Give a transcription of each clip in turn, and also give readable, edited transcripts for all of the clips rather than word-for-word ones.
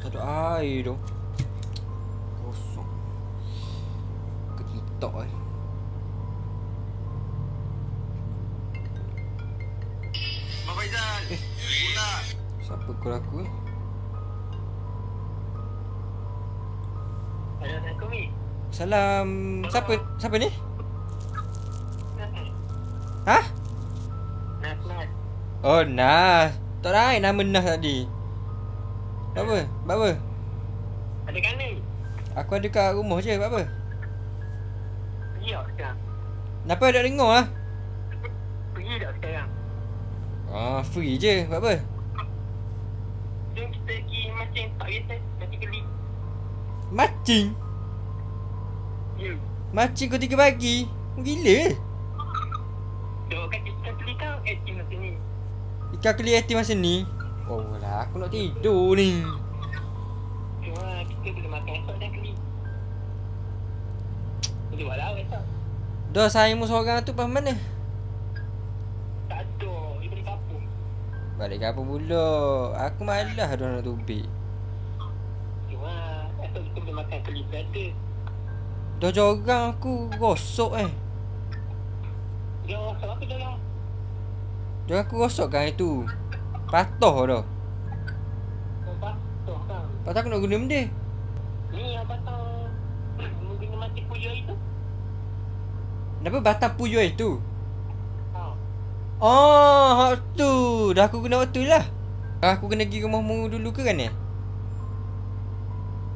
Tak ada air tu. Kosong. Ketitok kan. Abang Faizal, pula. Siapa call aku ni? Assalamualaikum, Mi. Salam. Siapa ni? Ha? Nas. Oh, Nas. Tak ada air nama Nas tadi. Buat apa? Ada kan ni? Aku ada kat rumah je. Buat apa? Pergi tak sekarang? Kenapa tak dengar lah? Pergi tak sekarang? Free je. Buat apa? Jom kita pergi mancing tak biasa. Mancing keli. Macing? Ya. Macing kau 3 pagi? Gila. Dok kata ikan keli kau aktif masa ni. Ikan keli aktif masa ni? Oh lah, aku nak tidur ni. Cuma kita boleh makan esok dah keli. Boleh buat lah esok. Dah sayangmu seorang tu pas mana? Tak ada. Dia balik kampung. Balik kampung pula. Aku malas dah nak tubik. Cuma esok kita boleh makan keli berada. Dah jorang aku rosok Dia rasa apa dah lah? Jorang aku rosok kan itu. Patah dah. Kau basuh kan? Patah aku nak guna benda. Ni yang batang guna mati puyuh itu. Kenapa batang puyuh itu? Ha. Hak tu. Dah aku guna waktu lah. Aku kena pergi rumahmu dulu ke kan ni?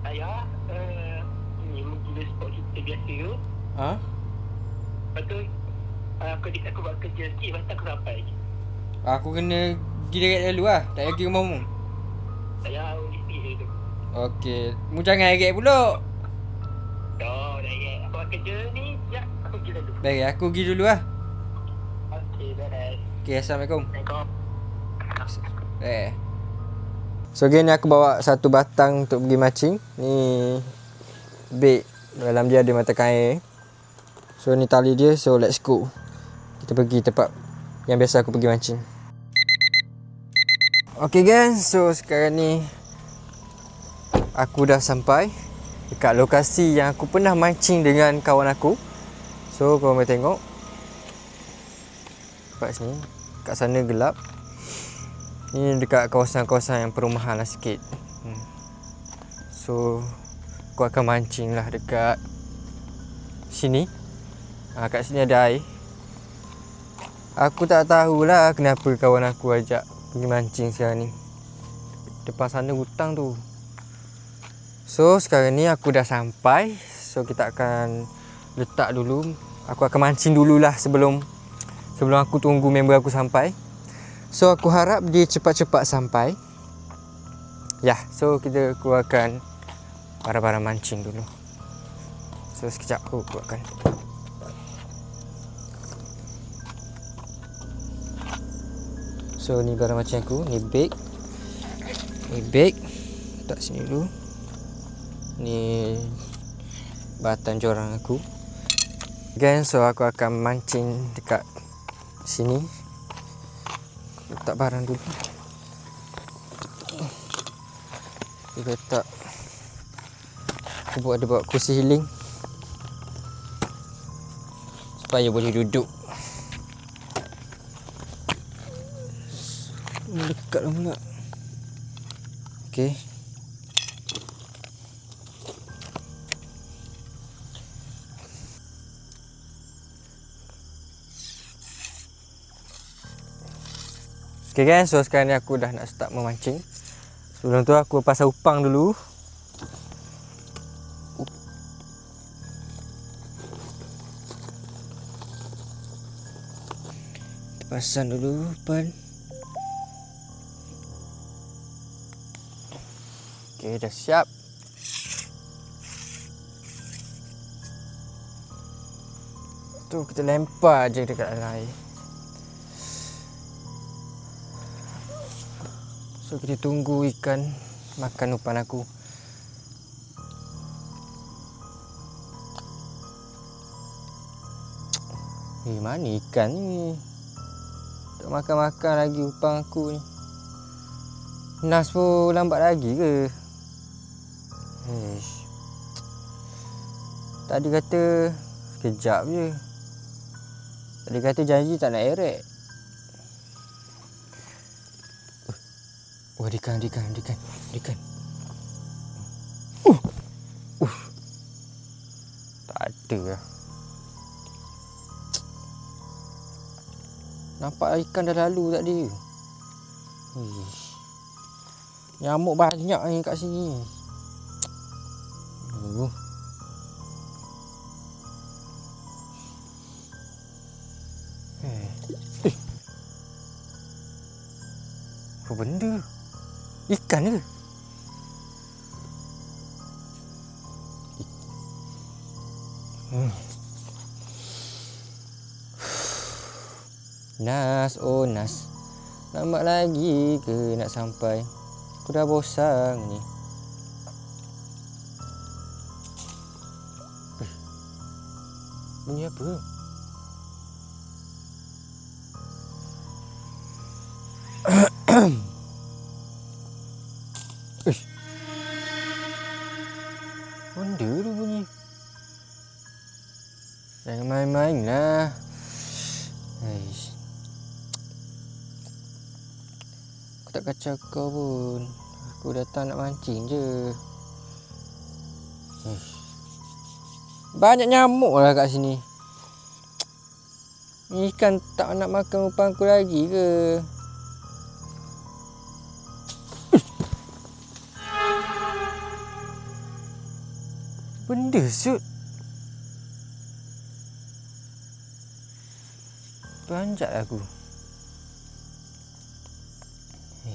Ayah, ni mungkin spot kita biasa tu. Ha? Lepas tu, aku buat kerja sikit, lepas tu aku sampai. Aku kena pergi direct dulu lah. Tak payah pergi rumahmu. Ayah, mesti je tu. Okey. Mu jangan direct pula. Dah ya. Aku buat kerja ni, ya, aku pergi dulu. Baik, aku pergi dulu lah. Okey, beres. Okey, Assalamualaikum. Assalamualaikum. So again ni aku bawa satu batang untuk pergi mancing. Ni bait. Dalam dia ada mata kain. So ni tali dia. So let's go. Kita pergi tempat yang biasa aku pergi mancing. Okay guys, so sekarang ni aku dah sampai dekat lokasi yang aku pernah mancing dengan kawan aku. So korang boleh tengok dekat sini. Kat sana gelap. Ni dekat kawasan-kawasan yang perumahan lah sikit. So aku akan mancing lah dekat sini. Kat sini ada air. Aku tak tahulah kenapa kawan aku ajak pergi mancing sekarang ni. Depan sana hutang tu. So sekarang ni aku dah sampai. So kita akan letak dulu. Aku akan mancing dululah sebelum aku tunggu member aku sampai. So aku harap dia cepat-cepat sampai. So kita keluarkan barang-barang mancing dulu. So sekejap aku keluarkan. So ni barang mancing aku. Ni bag. Letak sini dulu. Ni batang jorang aku. Again, so aku akan mancing dekat sini. Letak barang dulu. Dia letak. Aku bawa kursi healing supaya boleh duduk. Dekat lah pula. Okay. Okay guys, so sekarang ni aku dah nak start memancing. Sebelum tu aku pasang upang dulu. Pasang dulu umpan. Okay, dah siap. Tu kita lempar je dekat dalam air. So kita tunggu ikan makan umpan aku. Mana ikan ni? Tak makan-makan lagi umpan aku ni. Nas pun lambat lagi ke? Tadi kata sekejap je. Tadi kata janji tak nak erek. Dikan. Tak ada lah. Nampak ikan dah lalu tadi. Nyamuk banyak ni kat sini. Apa benda? Ikan ke? Nas, oh Nas. Lambat lagi ke nak sampai? Aku dah bosan ni. Bunyi apa? Benda tu bunyi. Jangan main-main lah. Aku tak kacau kau pun. Aku datang nak mancing je. Banyak nyamuk lah kat sini. Ikan tak nak makan umpan aku lagi ke? Benda sut. Beranjak aku.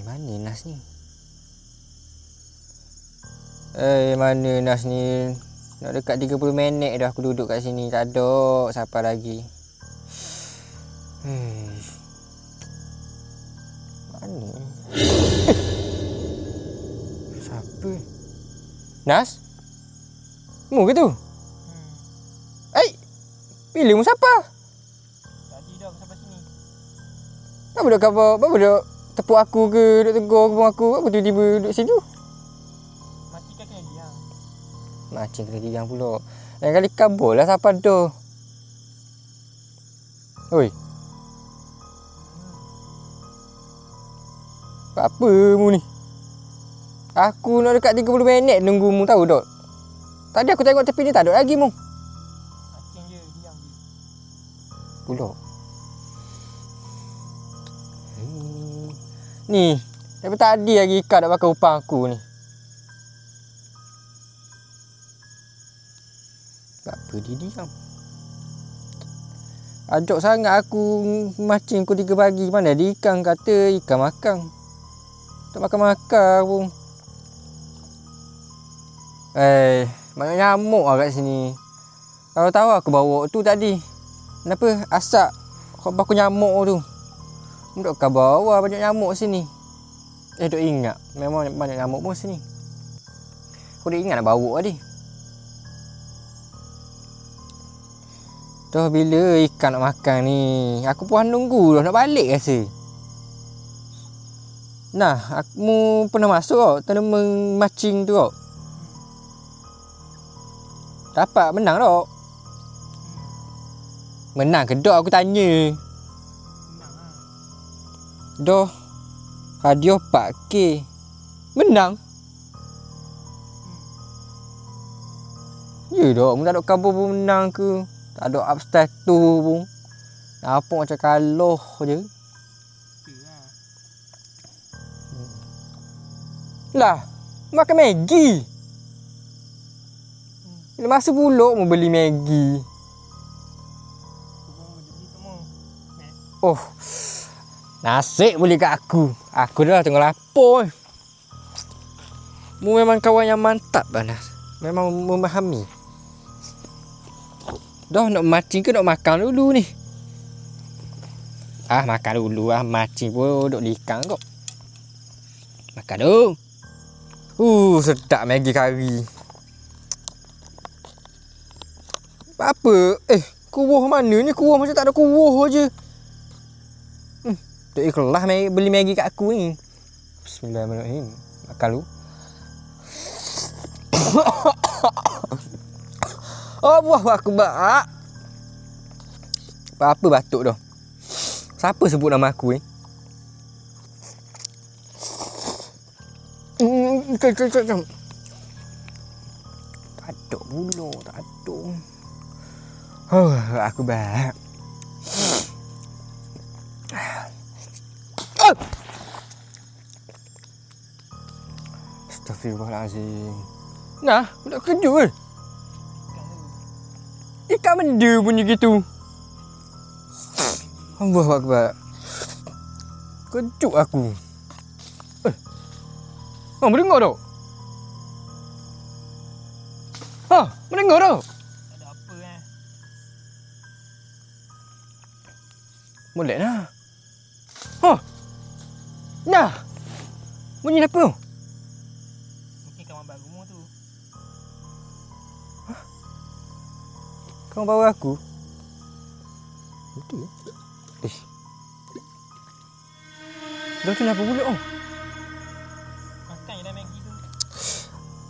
Mana Nas ni? Mana Nas ni? Nak dekat 30 minit dah aku duduk kat sini. Tak ada siapa lagi. Mana? Siapa? Nas? Mu ke tu? Bila mu siapa? Tadi dah aku sampai sini. Apa duk khabar? Apa duk tepuk aku ke? Duk tegur kepung aku? Apa tiba-tiba duduk situ? Mancing kan kena diam. Mancing kena diam pula. Lain kali kabur lah siapa tu. Oi. Apa mu ni? Aku nak dekat 30 minit nunggu mu tahu tak? Tadi aku tengok tepi ni tak ada lagi mu. Mancing je, diam je. Pula. Ni, daripada tadi lagi ikan nak makan upang aku ni. Apa dia diam? Ajak sangat aku mancing pukul 3 pagi. Mana ada ikan kata ikan makan. Tak makan-makan pun. Banyak nyamuk lah kat sini. Kalau tahu aku bawa tu tadi. Kenapa asap aku nyamuk tu? Duk kau bawa banyak nyamuk sini. Duk ingat. Memang banyak nyamuk pun sini. Aku dah ingat nak bawa tadi. Dah bila ikan nak makan ni? Aku pun nunggu dah nak balik rasa. Nah, aku pernah masuk tau. Tournament mancing tu tau. Dapat menang tak? Menang ke tak aku tanya. Menang lah. Dah hadiah 4K. Menang? Ya dah, mu tak ada khabar pun menang ke. Tak ada up status pun. Nampak macam kalah je. Lah, makan Maggi. Bila masa pula mu beli Maggi. Oh, nasib boleh kat aku. Aku dah tengok lapar. Mu memang kawan yang mantap lah Nas. Memang memahami. Dah nak mancing ke nak makan dulu ni? Makan dulu lah. Mancing pun duduk ikan kok. Makan dulu. Sedap Maggi kari. Apa? Kuah mana ni? Kuah macam tak ada kuah je. Tak ikhlas beli Maggi kat aku ni. Bismillahirrahmanirrahim. Makan dulu. Allahu Akbar. Apa batuk tu? Siapa sebut nama aku ni? Tatuk pula, tatuk. Aku baik. Astaghfirullahalazim. Nah, budak kerja ke? Ikan benda punya gitu. Allahu Akbar. Kejut aku. Mendengar tak? Mendengar tak? Ada apa Molek lah. Nah. Bunyi apa? Mungkin kawan baru mu tu. Kau bawa aku? Betul. Dah tu kenapa pula? Makan je dah Maggi tu.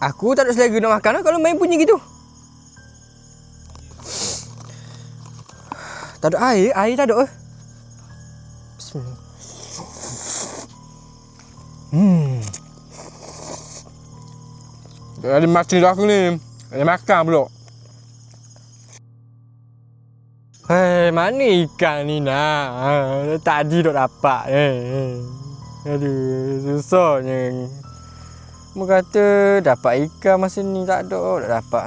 Aku tak ada selera nak makan lah kalau main bunyi gitu. Tak ada air tak ada. Bismillah. Ada macam dah aku ni. Ada makan pula. Hei, mana ikan ni nak? Tadi tak dapat. Aduh, susahnya. Mu kata dapat ikan masa ni tak dapat.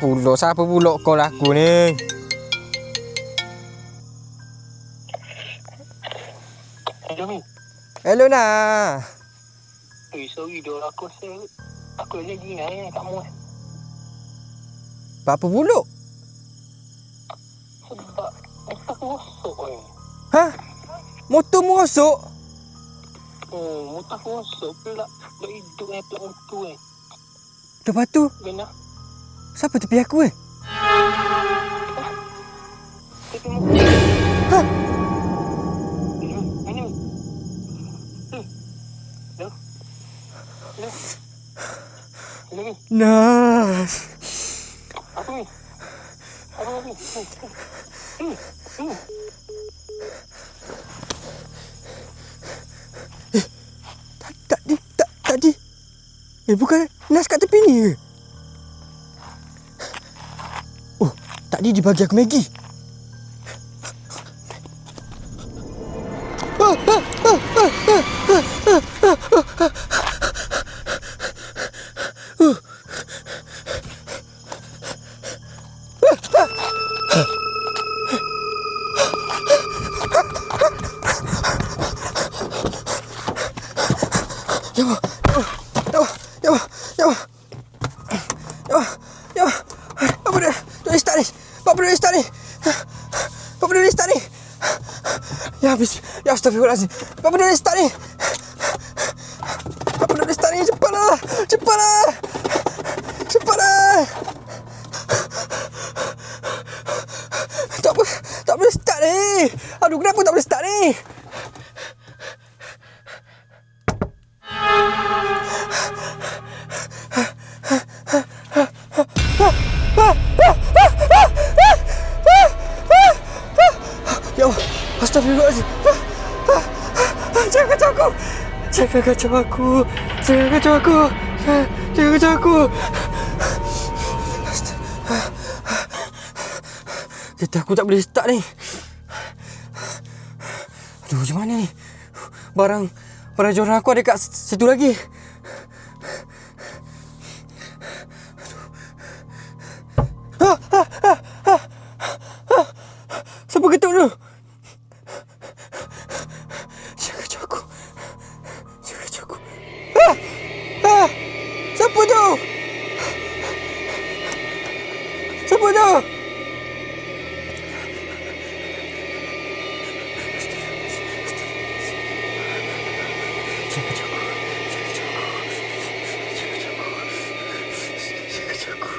Pula siapa pula call aku ni? Hello ni. Hello nah. Sorry dah aku rasa aku lagi ingat kat mu. Apa pula? Sebab aku rosak ni. Motor mu rosak? Motor aku rosak pula. Dah hidup plat motor ni. Lepas tu, Benar. siapa tepi aku Tapi mu. Ini. Hello. Nas. Apa ni? Tadi. Bukan Nas kat tepi ni ke? Oh, tadi dia bagi aku Maggi. Apa dia start ni? Ya habis. Ya astagfirullahalazim. Apa dia start ni? Apa dia start ni? Cepatlah. Tak boleh start ni. Aduh, kenapa tak boleh start ni? Ya Allah, astagfirullahaladzim. Jangan kacau aku. Jangan kacau aku. Kereta aku tak boleh start ni. Aduh, macam mana ni? Barang joran aku ada kat situ lagi. Siapa ketuk tu? Jangan kacau aku. Siapa tu? Jangan kacau aku.